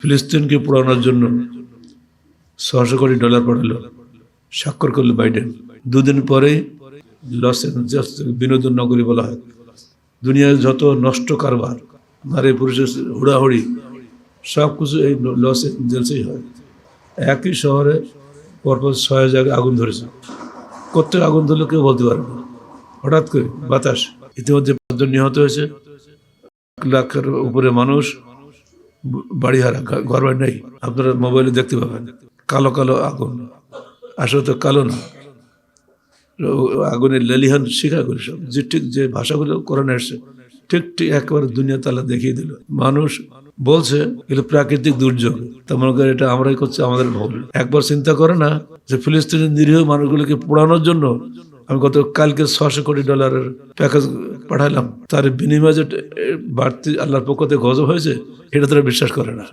ফিলিস্তিনকে পোড়ানোর জন্য $600 কোটি পাঠালো, স্বাক্ষর করলো বাইডেন। দুদিন পরেই লস এঞ্জেলস বিনোদন নগরী বলা হয়। দুনিয়ার যত নষ্ট কারবার, নারী পুরুষের হুড়াহুড়ি, সব কিছু এই লস এঞ্জেলসেই হয়। একই শহরে পরপর 6 জায়গায় আগুন ধরেছে। কোথায় আগুন ধরলে কেউ বলতে পারে না, হঠাৎ করে বাতাস। ইতিমধ্যে 5 জন নিহত হয়েছে, 1 লাখের উপরে মানুষ বাড়িহারা, ঘর বাড়ি নেই। আপনারা মোবাইলে দেখতে পাবেন কালো কালো আগুন, আসলে তো কালো না, আগুনের লেলিহান শিখা করে সব, যে ঠিক যে ভাষাগুলো কোরআনে আসছে ঠিক ঠিক একেবারে দুনিয়া তালা দেখিয়ে দিল। মানুষ বলছে এগুলো প্রাকৃতিক দুর্যোগ, তা মনে করে এটা আমরাই করছি, আমাদের ভুল। একবার চিন্তা করে না যে ফিলিস্তিনের নিরীহ মানুষগুলোকে পোড়ানোর জন্য আমি কালকে $600 কোটি প্যাকেজ পাঠালাম, তার বিনিময়ে যে বাড়তি আল্লাহর পক্ষ থেকে গজব হয়েছে, এটা তারা বিশ্বাস করে না।